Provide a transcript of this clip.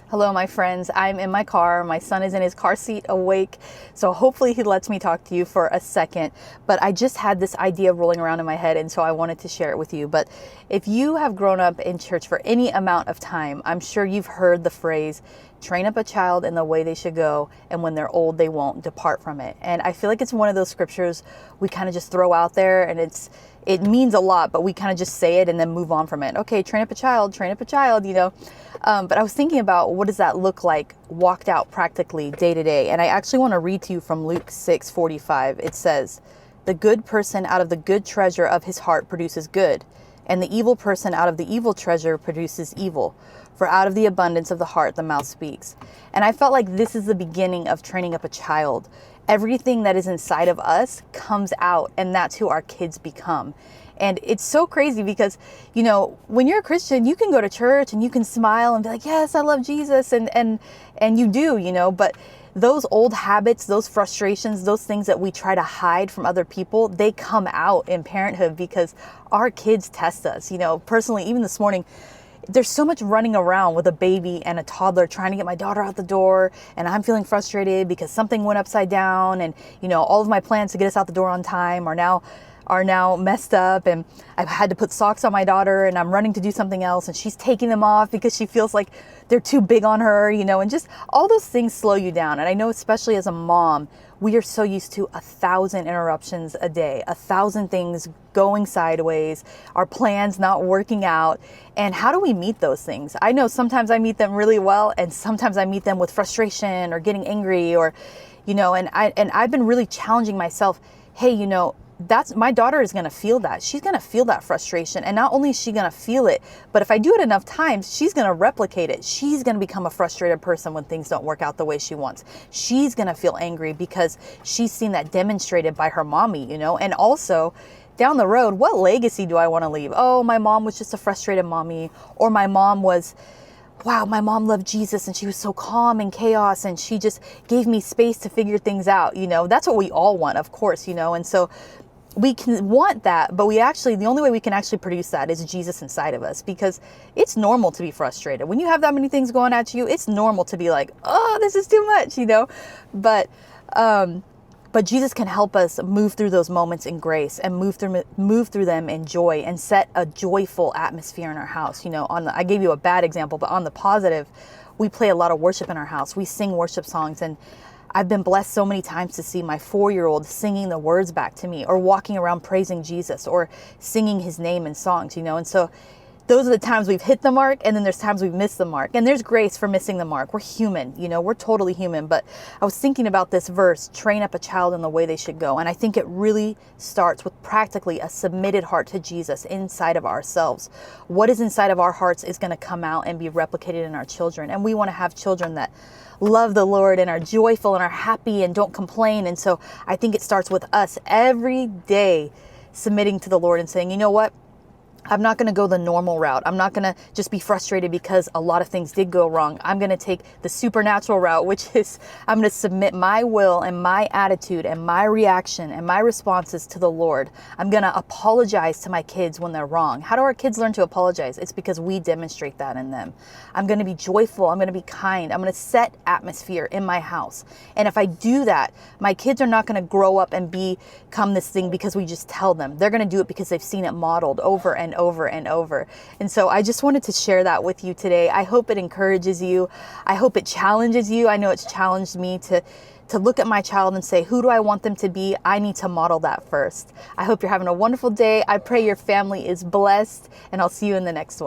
Hello, my friends. I'm in my car. My son is in his car seat awake. So hopefully he lets me talk to you for a second. But I just had this idea rolling around in my head, and so I wanted to share it with you. But if you have grown up in church for any amount of time, I'm sure you've heard the phrase, train up a child in the way they should go, and when they're old, they won't depart from it. And I feel like it's one of those scriptures we kind of just throw out there, and it means a lot, but we kind of just say it and then move on from it. Okay, train up a child, you know. But I was thinking about what does that look like walked out practically day to day. And I actually want to read to you from Luke 6:45. It says, the good person out of the good treasure of his heart produces good, and the evil person out of the evil treasure produces evil. For out of the abundance of the heart, the mouth speaks. And I felt like this is the beginning of training up a child. Everything that is inside of us comes out, and that's who our kids become. And it's so crazy because, you know, when you're a Christian, you can go to church and you can smile and be like, yes, I love Jesus. And you do, you know, but those old habits, those frustrations, those things that we try to hide from other people, they come out in parenthood because our kids test us. You know, personally, even this morning, there's so much running around with a baby and a toddler trying to get my daughter out the door, and I'm feeling frustrated because something went upside down, and you know, all of my plans to get us out the door on time are now messed up, and I've had to put socks on my daughter, and I'm running to do something else, and she's taking them off because she feels like they're too big on her, you know, and just all those things slow you down. And I know, especially as a mom, we are so used to 1,000 interruptions a day, 1,000 things going sideways, our plans not working out. And how do we meet those things? I know sometimes I meet them really well, and sometimes I meet them with frustration or getting angry, or, you know, and I've been really challenging myself. Hey, you know, that's my daughter is going to feel that. She's going to feel that frustration. And not only is she going to feel it, but if I do it enough times, she's going to replicate it. She's going to become a frustrated person when things don't work out the way she wants. She's going to feel angry because she's seen that demonstrated by her mommy, you know. And also down the road, what legacy do I want to leave? Oh, my mom was just a frustrated mommy, or my mom was, wow, my mom loved Jesus and she was so calm in chaos and she just gave me space to figure things out. You know, that's what we all want, of course, you know. And so we can want that, but the only way we can actually produce that is Jesus inside of us, because it's normal to be frustrated. When you have that many things going at you, it's normal to be like, oh, this is too much, you know. But Jesus can help us move through those moments in grace and move through them in joy and set a joyful atmosphere in our house. You know, I gave you a bad example, but on the positive, we play a lot of worship in our house. We sing worship songs, and I've been blessed so many times to see my 4-year-old singing the words back to me, or walking around praising Jesus, or singing his name in songs, you know. And so those are the times we've hit the mark, and then there's times we've missed the mark. And there's grace for missing the mark. We're human, you know, we're totally human. But I was thinking about this verse, train up a child in the way they should go. And I think it really starts with practically a submitted heart to Jesus inside of ourselves. What is inside of our hearts is going to come out and be replicated in our children. And we want to have children that love the Lord and are joyful and are happy and don't complain. And so I think it starts with us every day submitting to the Lord and saying, you know what? I'm not going to go the normal route. I'm not going to just be frustrated because a lot of things did go wrong. I'm going to take the supernatural route, which is I'm going to submit my will and my attitude and my reaction and my responses to the Lord. I'm going to apologize to my kids when they're wrong. How do our kids learn to apologize? It's because we demonstrate that in them. I'm going to be joyful. I'm going to be kind. I'm going to set atmosphere in my house. And if I do that, my kids are not going to grow up and become this thing because we just tell them. They're going to do it because they've seen it modeled over and over and over. And so I just wanted to share that with you today. I hope it encourages you. I hope it challenges you. I know it's challenged me to look at my child and say, who do I want them to be? I need to model that first. I hope you're having a wonderful day. I pray your family is blessed, and I'll see you in the next one.